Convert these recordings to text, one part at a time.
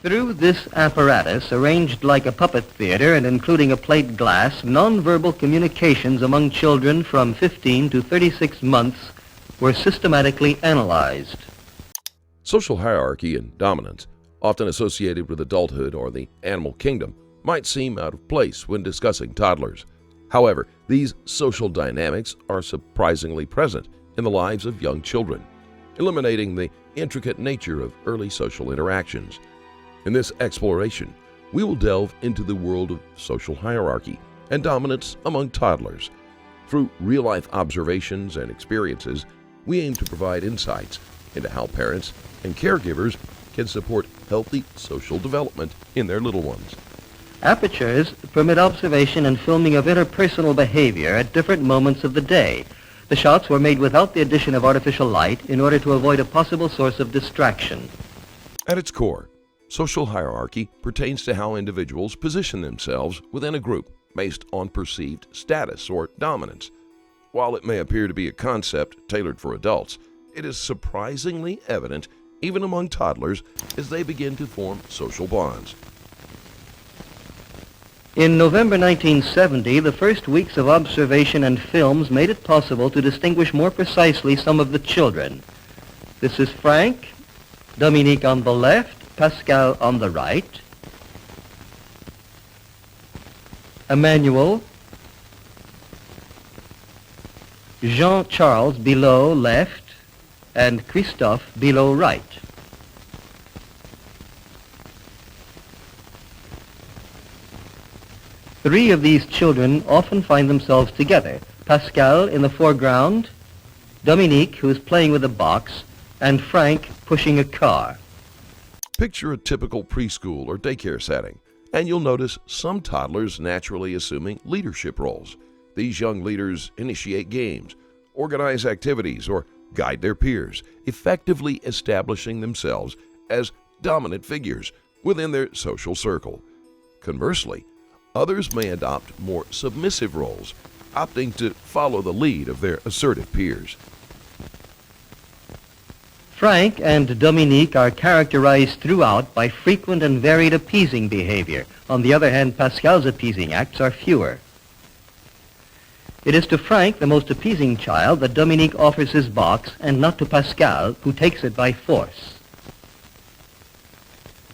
Through this apparatus, arranged like a puppet theater and including a plate glass, nonverbal communications among children from 15 to 36 months were systematically analyzed. Social hierarchy and dominance, often associated with adulthood or the animal kingdom, might seem out of place when discussing toddlers. However, these social dynamics are surprisingly present in the lives of young children, illuminating the intricate nature of early social interactions. In this exploration, we will delve into the world of social hierarchy and dominance among toddlers. Through real-life observations and experiences, we aim to provide insights into how parents and caregivers can support healthy social development in their little ones. Apertures permit observation and filming of interpersonal behavior at different moments of the day. The shots were made without the addition of artificial light in order to avoid a possible source of distraction. At its core, social hierarchy pertains to how individuals position themselves within a group based on perceived status or dominance. While it may appear to be a concept tailored for adults, it is surprisingly evident even among toddlers as they begin to form social bonds. In November 1970, the first weeks of observation and films made it possible to distinguish more precisely some of the children. This is Frank, Dominique on the left, Pascal on the right, Emmanuel, Jean-Charles below left, and Christophe below right. Three of these children often find themselves together. Pascal in the foreground, Dominique, who is playing with a box, and Frank pushing a car. Picture a typical preschool or daycare setting, and you'll notice some toddlers naturally assuming leadership roles. These young leaders initiate games, organize activities, or guide their peers, effectively establishing themselves as dominant figures within their social circle. Conversely, others may adopt more submissive roles, opting to follow the lead of their assertive peers. Frank and Dominique are characterized throughout by frequent and varied appeasing behavior. On the other hand, Pascal's appeasing acts are fewer. It is to Frank, the most appeasing child, that Dominique offers his box, and not to Pascal, who takes it by force.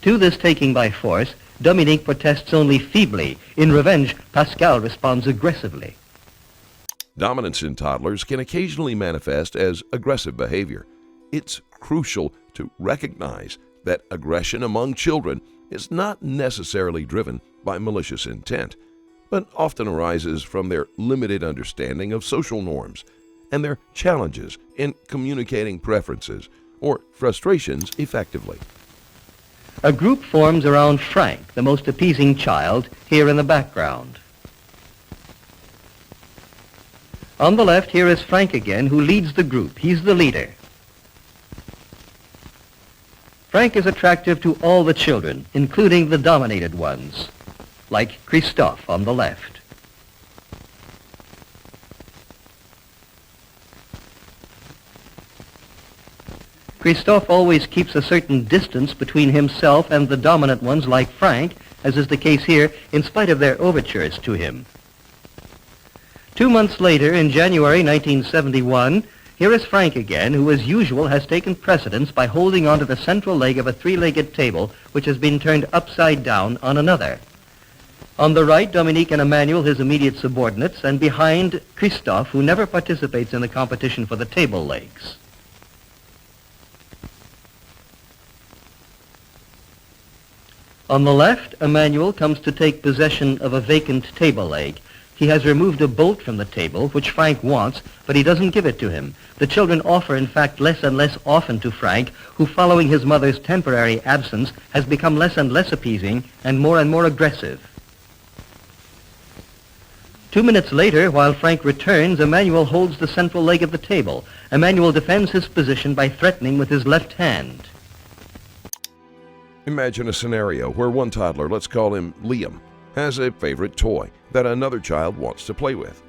To this taking by force, Dominique protests only feebly. In revenge, Pascal responds aggressively. Dominance in toddlers can occasionally manifest as aggressive behavior. It's crucial to recognize that aggression among children is not necessarily driven by malicious intent, but often arises from their limited understanding of social norms and their challenges in communicating preferences or frustrations effectively. A group forms around Frank, the most appeasing child, here in the background. On the left, here is Frank again, who leads the group. He's the leader. Frank is attractive to all the children, including the dominated ones, like Christophe on the left. Christophe always keeps a certain distance between himself and the dominant ones like Frank, as is the case here, in spite of their overtures to him. 2 months later, in January 1971, here is Frank again, who as usual has taken precedence by holding onto the central leg of a three-legged table which has been turned upside down on another. On the right, Dominique and Emmanuel, his immediate subordinates, and behind, Christophe, who never participates in the competition for the table legs. On the left, Emmanuel comes to take possession of a vacant table leg. He has removed a bolt from the table, which Frank wants, but he doesn't give it to him. The children offer, in fact, less and less often to Frank, who, following his mother's temporary absence, has become less and less appeasing and more aggressive. 2 minutes later, while Frank returns, Emmanuel holds the central leg of the table. Emmanuel defends his position by threatening with his left hand. Imagine a scenario where one toddler, let's call him Liam, has a favorite toy that another child wants to play with.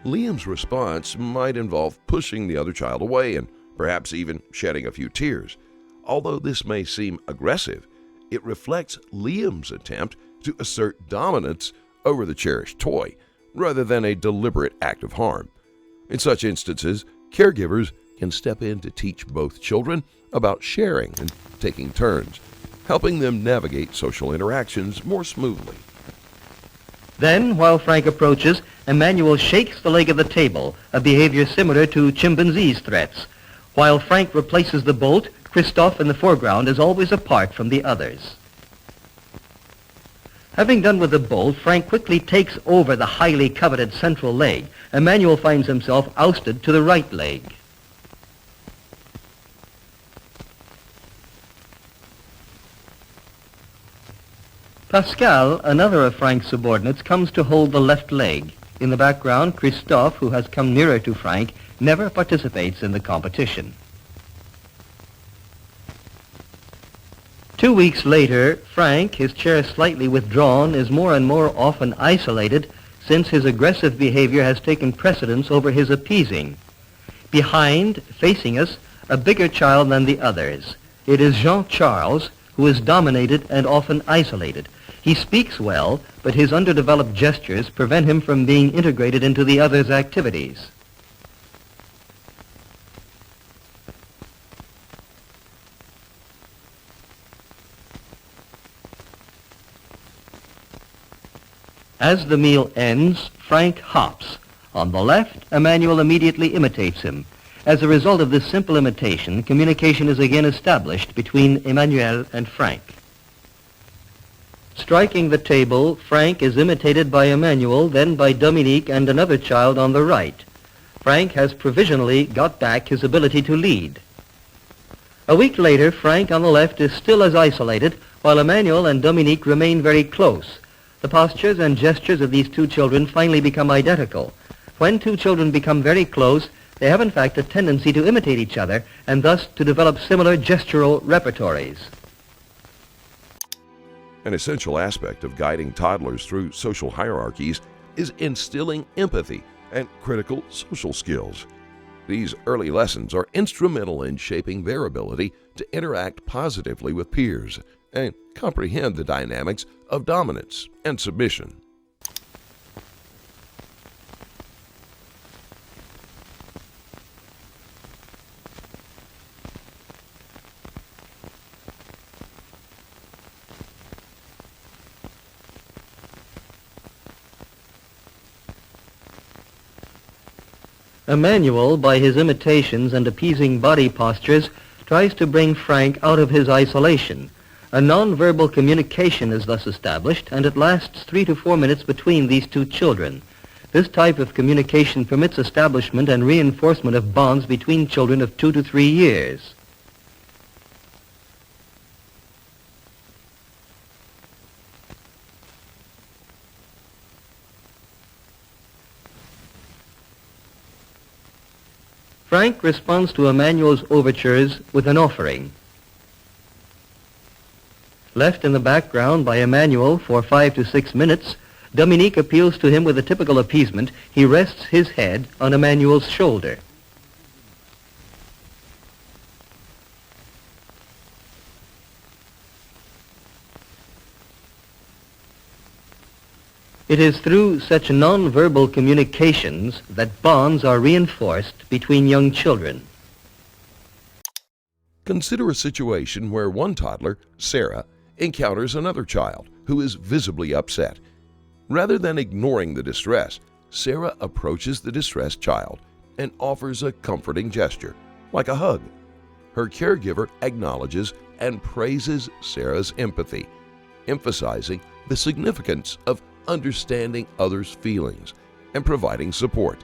Liam's response might involve pushing the other child away and perhaps even shedding a few tears. Although this may seem aggressive, it reflects Liam's attempt to assert dominance over the cherished toy, rather than a deliberate act of harm. In such instances, caregivers can step in to teach both children about sharing and taking turns, helping them navigate social interactions more smoothly. Then, while Frank approaches, Emmanuel shakes the leg of the table, a behavior similar to chimpanzees' threats. While Frank replaces the bolt, Christophe in the foreground is always apart from the others. Having done with the bolt, Frank quickly takes over the highly coveted central leg. Emmanuel finds himself ousted to the right leg. Pascal, another of Frank's subordinates, comes to hold the left leg. In the background, Christophe, who has come nearer to Frank, never participates in the competition. 2 weeks later, Frank, his chair slightly withdrawn, is more and more often isolated since his aggressive behavior has taken precedence over his appeasing. Behind, facing us, a bigger child than the others. It is Jean-Charles, who is dominated and often isolated. He speaks well, but his underdeveloped gestures prevent him from being integrated into the others' activities. As the meal ends, Frank hops. On the left, Emmanuel immediately imitates him. As a result of this simple imitation, communication is again established between Emmanuel and Frank. Striking the table, Frank is imitated by Emmanuel, then by Dominique and another child on the right. Frank has provisionally got back his ability to lead. A week later, Frank on the left is still as isolated, while Emmanuel and Dominique remain very close. The postures and gestures of these two children finally become identical. When two children become very close, they have in fact a tendency to imitate each other and thus to develop similar gestural repertories. An essential aspect of guiding toddlers through social hierarchies is instilling empathy and critical social skills. These early lessons are instrumental in shaping their ability to interact positively with peers and comprehend the dynamics of dominance and submission. Emmanuel, by his imitations and appeasing body postures, tries to bring Frank out of his isolation. A nonverbal communication is thus established, and it lasts 3 to 4 minutes between these two children. This type of communication permits establishment and reinforcement of bonds between children of 2 to 3 years. Frank responds to Emmanuel's overtures with an offering. Left in the background by Emmanuel for 5 to 6 minutes, Dominique appeals to him with a typical appeasement. He rests his head on Emmanuel's shoulder. It is through such nonverbal communications that bonds are reinforced between young children. Consider a situation where one toddler, Sarah, encounters another child who is visibly upset. Rather than ignoring the distress, Sarah approaches the distressed child and offers a comforting gesture, like a hug. Her caregiver acknowledges and praises Sarah's empathy, emphasizing the significance of understanding others' feelings and providing support.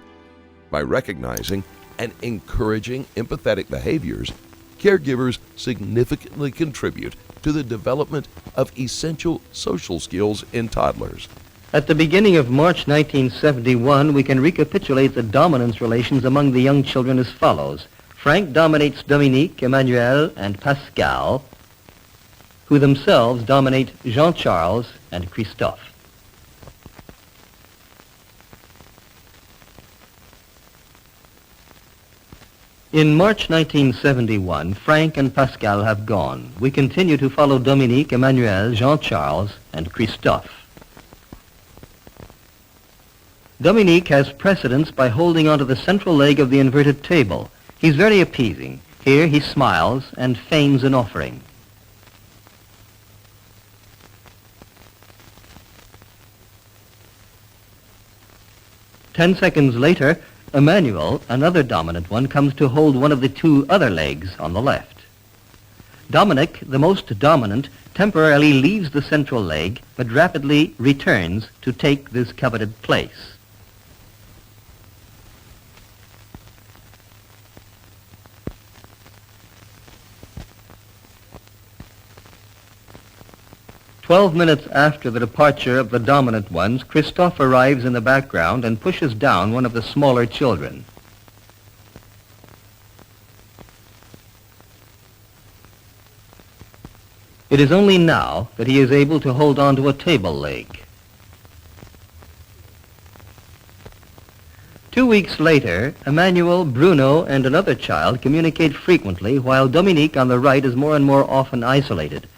By recognizing and encouraging empathetic behaviors, caregivers significantly contribute to the development of essential social skills in toddlers. At the beginning of March 1971, we can recapitulate the dominance relations among the young children as follows. Frank dominates Dominique, Emmanuel, and Pascal, who themselves dominate Jean-Charles and Christophe. In March 1971, Frank and Pascal have gone. We continue to follow Dominique, Emmanuel, Jean-Charles, and Christophe. Dominique has precedence by holding onto the central leg of the inverted table. He's very appeasing. Here he smiles and feigns an offering. Ten seconds later, Emmanuel, another dominant one, comes to hold one of the two other legs on the left. Dominic, the most dominant, temporarily leaves the central leg, but rapidly returns to take this coveted place. "12 minutes after the departure of the dominant ones, Christophe arrives in the background and pushes down one of the smaller children. It is only now that he is able to hold on to a table leg. 2 weeks later, Emmanuel, Bruno, and another child communicate frequently, while Dominique on the right is more and more often isolated.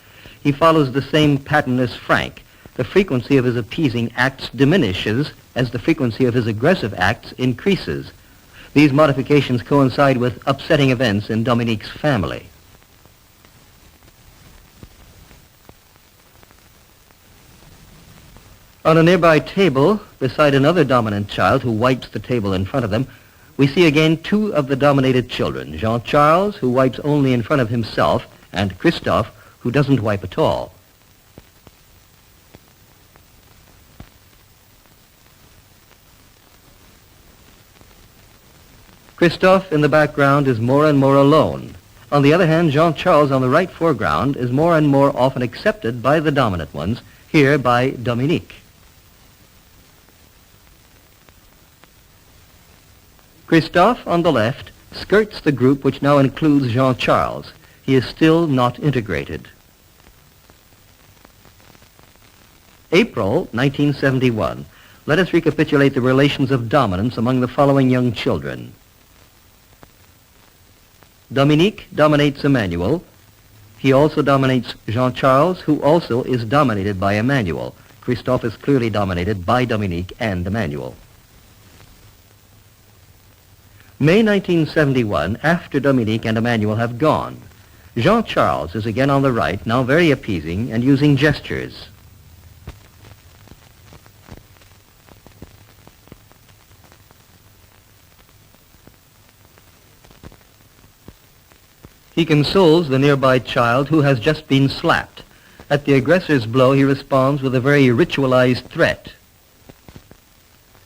He follows the same pattern as Frank. The frequency of his appeasing acts diminishes as the frequency of his aggressive acts increases. These modifications coincide with upsetting events in Dominique's family. On a nearby table, beside another dominant child who wipes the table in front of them, we see again two of the dominated children, Jean-Charles, who wipes only in front of himself, and Christophe, who doesn't wipe at all. Christophe in the background is more and more alone. On the other hand, Jean-Charles on the right foreground is more and more often accepted by the dominant ones, here by Dominique. Christophe on the left skirts the group which now includes Jean-Charles. He is still not integrated. April 1971. Let us recapitulate the relations of dominance among the following young children. Dominique dominates Emmanuel. He also dominates Jean-Charles, who also is dominated by Emmanuel. Christophe is clearly dominated by Dominique and Emmanuel. May 1971, after Dominique and Emmanuel have gone. Jean-Charles is again on the right, now very appeasing and using gestures. He consoles the nearby child who has just been slapped. At the aggressor's blow, he responds with a very ritualized threat.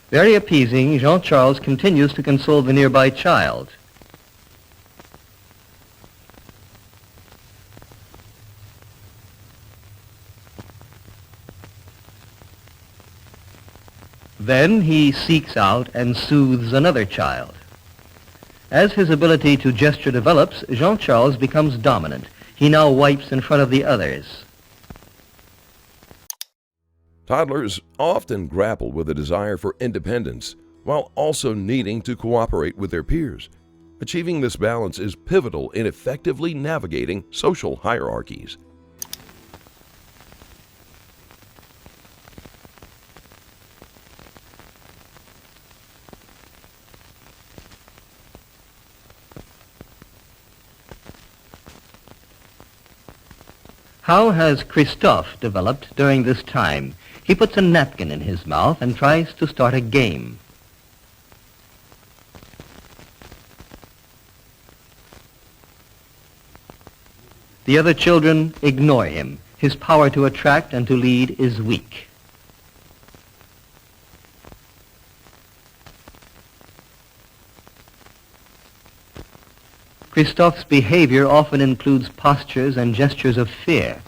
Very appeasing, Jean-Charles continues to console the nearby child. Then he seeks out and soothes another child. As his ability to gesture develops, Jean-Charles becomes dominant. He now wipes in front of the others. Toddlers often grapple with a desire for independence while also needing to cooperate with their peers. Achieving this balance is pivotal in effectively navigating social hierarchies. How has Christophe developed during this time? He puts a napkin in his mouth and tries to start a game. The other children ignore him. His power to attract and to lead is weak. Christophe's behavior often includes postures and gestures of fear.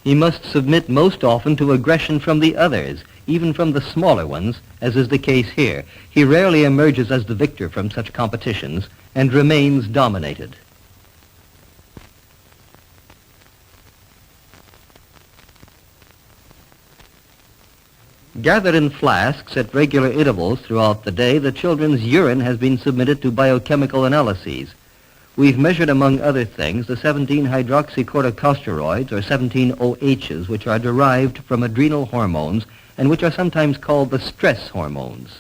He must submit most often to aggression from the others, even from the smaller ones, as is the case here. He rarely emerges as the victor from such competitions and remains dominated. Gathered in flasks at regular intervals throughout the day, the children's urine has been submitted to biochemical analyses. We've measured, among other things, the 17-hydroxycorticosteroids, or 17-OHs, which are derived from adrenal hormones and which are sometimes called the stress hormones.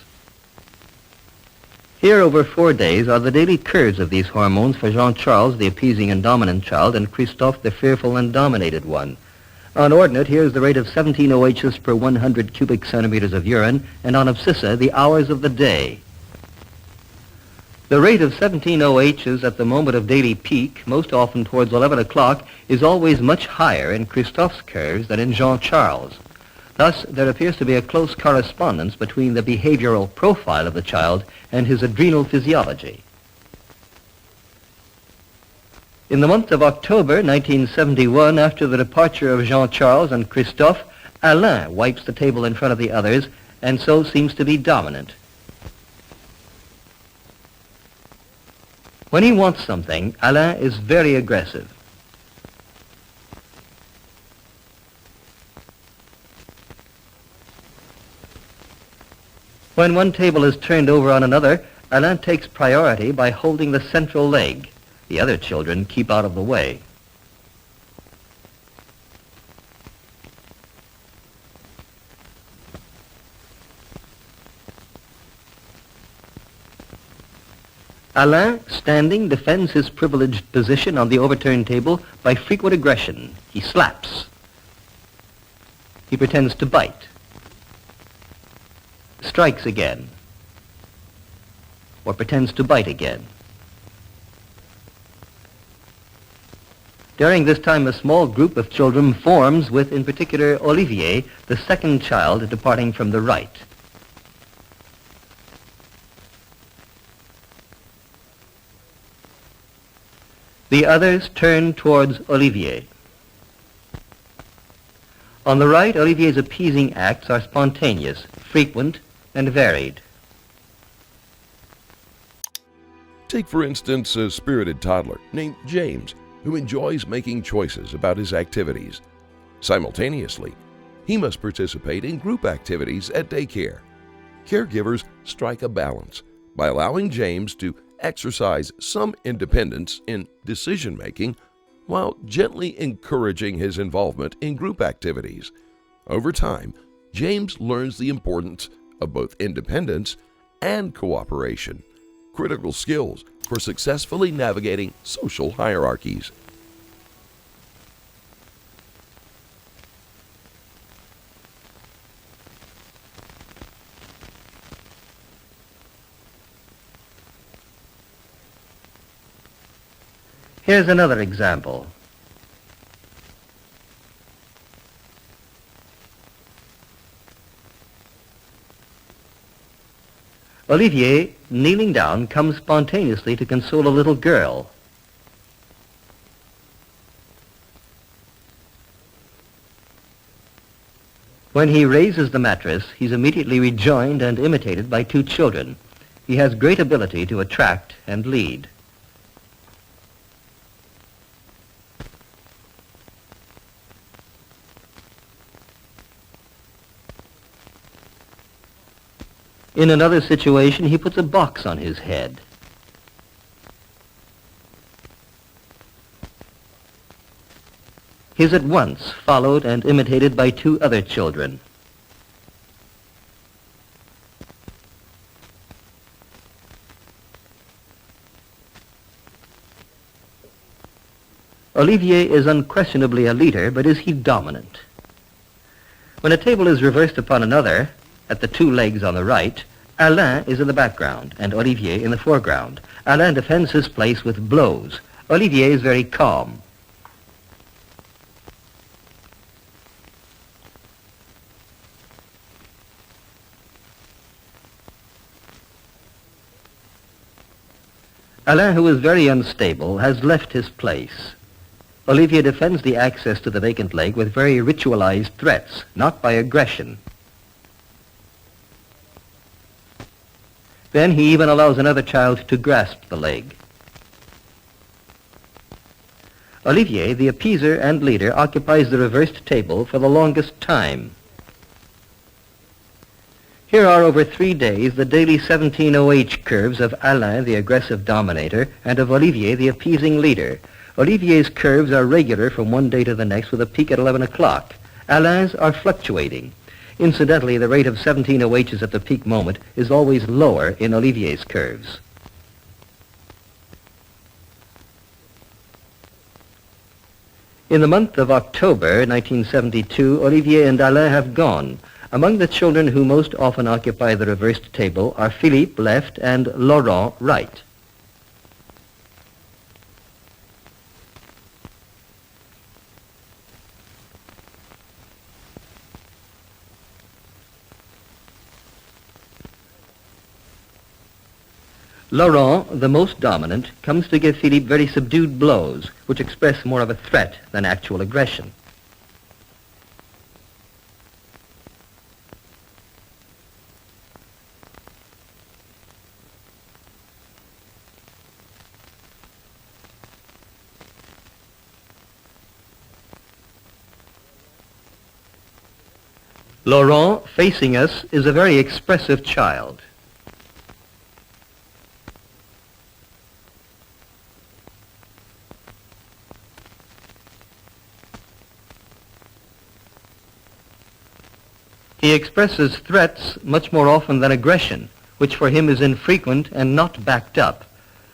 Here, over 4 days, are the daily curves of these hormones for Jean-Charles, the appeasing and dominant child, and Christophe, the fearful and dominated one. On ordinate, here's the rate of 17 OHs per 100 cubic centimeters of urine, and on abscissa, the hours of the day. The rate of 17 OHs at the moment of daily peak, most often towards 11 o'clock, is always much higher in Christophe's curves than in Jean-Charles'. Thus, there appears to be a close correspondence between the behavioral profile of the child and his adrenal physiology. In the month of October 1971, after the departure of Jean-Charles and Christophe, Alain wipes the table in front of the others and so seems to be dominant. When he wants something, Alain is very aggressive. When one table is turned over on another, Alain takes priority by holding the central leg. The other children keep out of the way. Alain, standing, defends his privileged position on the overturned table by frequent aggression. He slaps. He pretends to bite. Strikes again. Or pretends to bite again. During this time, a small group of children forms with, in particular, Olivier, the second child departing from the right. The others turn towards Olivier. On the right, Olivier's appeasing acts are spontaneous, frequent, and varied. Take, for instance, a spirited toddler named James, who enjoys making choices about his activities. Simultaneously, he must participate in group activities at daycare. Caregivers strike a balance by allowing James to exercise some independence in decision-making while gently encouraging his involvement in group activities. Over time, James learns the importance of both independence and cooperation, critical skills for successfully navigating social hierarchies. Here's another example. Olivier, kneeling down, comes spontaneously to console a little girl. When he raises the mattress, he's immediately rejoined and imitated by 2 children. He has great ability to attract and lead. In another situation, he puts a box on his head. He is at once followed and imitated by 2 other children. Olivier is unquestionably a leader, but is he dominant? When a table is reversed upon another, at the 2 legs on the right, Alain is in the background and Olivier in the foreground. Alain defends his place with blows. Olivier is very calm. Alain, who is very unstable, has left his place. Olivier defends the access to the vacant leg with very ritualized threats, not by aggression. Then he even allows another child to grasp the leg. Olivier, the appeaser and leader, occupies the reversed table for the longest time. Here are over 3 days the daily 17-OH curves of Alain, the aggressive dominator, and of Olivier, the appeasing leader. Olivier's curves are regular from one day to the next with a peak at 11 o'clock. Alain's are fluctuating. Incidentally, the rate of 17-OHs at the peak moment is always lower in Olivier's curves. In the month of October 1972, Olivier and Alain have gone. Among the children who most often occupy the reversed table are Philippe, left, and Laurent, right. Laurent, the most dominant, comes to give Philippe very subdued blows, which express more of a threat than actual aggression. Laurent, facing us, is a very expressive child. He expresses threats much more often than aggression, which for him is infrequent and not backed up.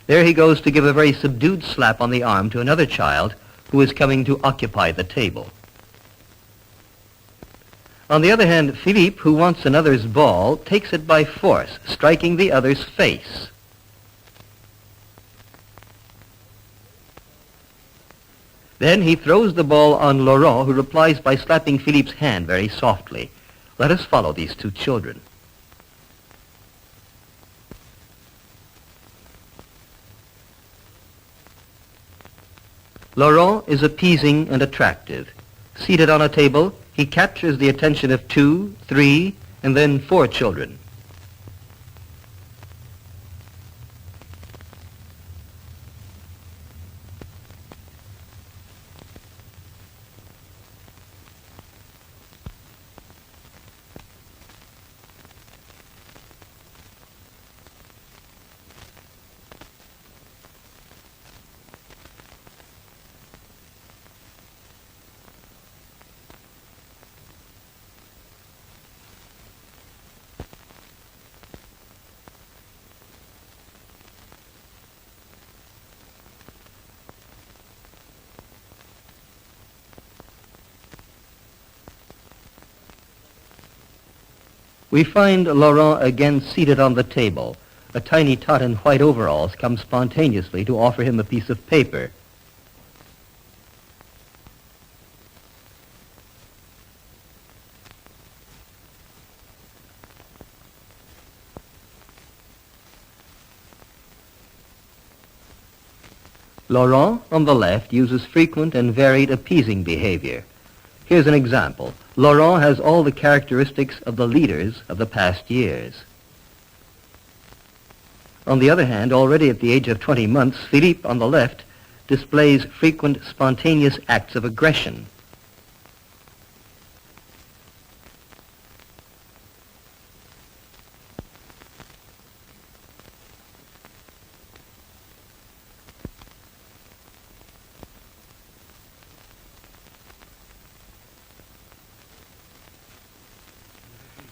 There he goes to give a very subdued slap on the arm to another child who is coming to occupy the table. On the other hand, Philippe, who wants another's ball, takes it by force, striking the other's face. Then he throws the ball on Laurent, who replies by slapping Philippe's hand very softly. Let us follow these two children. Laurent is appeasing and attractive. Seated on a table, he captures the attention of 2, 3, and then 4 children. We find Laurent again seated on the table. A tiny tot in white overalls comes spontaneously to offer him a piece of paper. Laurent, on the left, uses frequent and varied appeasing behavior. Here's an example. Laurent has all the characteristics of the leaders of the past years. On the other hand, already at the age of 20 months, Philippe, on the left, displays frequent spontaneous acts of aggression.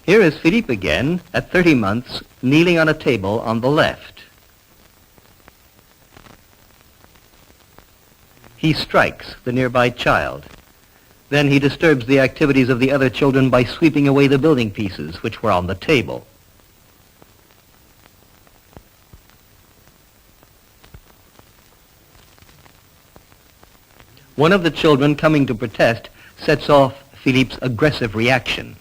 Here is Philippe again, at 30 months, kneeling on a table on the left. He strikes the nearby child. Then he disturbs the activities of the other children by sweeping away the building pieces which were on the table. One of the children coming to protest sets off Philippe's aggressive reaction.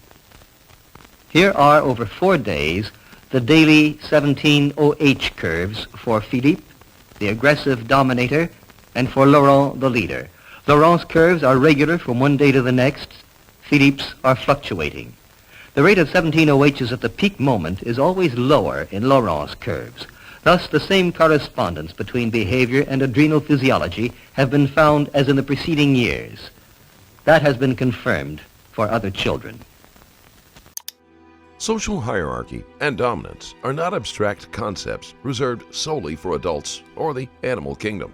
Here are, over 4 days, the daily 17-OH curves for Philippe, the aggressive dominator, and for Laurent, the leader. Laurent's curves are regular from one day to the next. Philippe's are fluctuating. The rate of 17-OHs at the peak moment is always lower in Laurent's curves. Thus, the same correspondence between behavior and adrenal physiology have been found as in the preceding years. That has been confirmed for other children. Social hierarchy and dominance are not abstract concepts reserved solely for adults or the animal kingdom.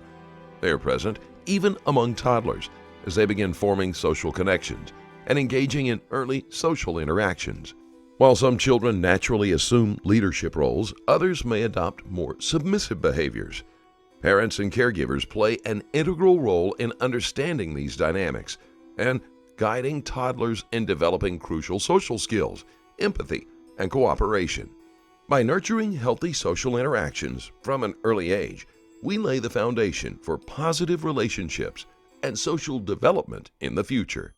They are present even among toddlers as they begin forming social connections and engaging in early social interactions. While some children naturally assume leadership roles, others may adopt more submissive behaviors. Parents and caregivers play an integral role in understanding these dynamics and guiding toddlers in developing crucial social skills, empathy, and cooperation. By nurturing healthy social interactions from an early age, we lay the foundation for positive relationships and social development in the future.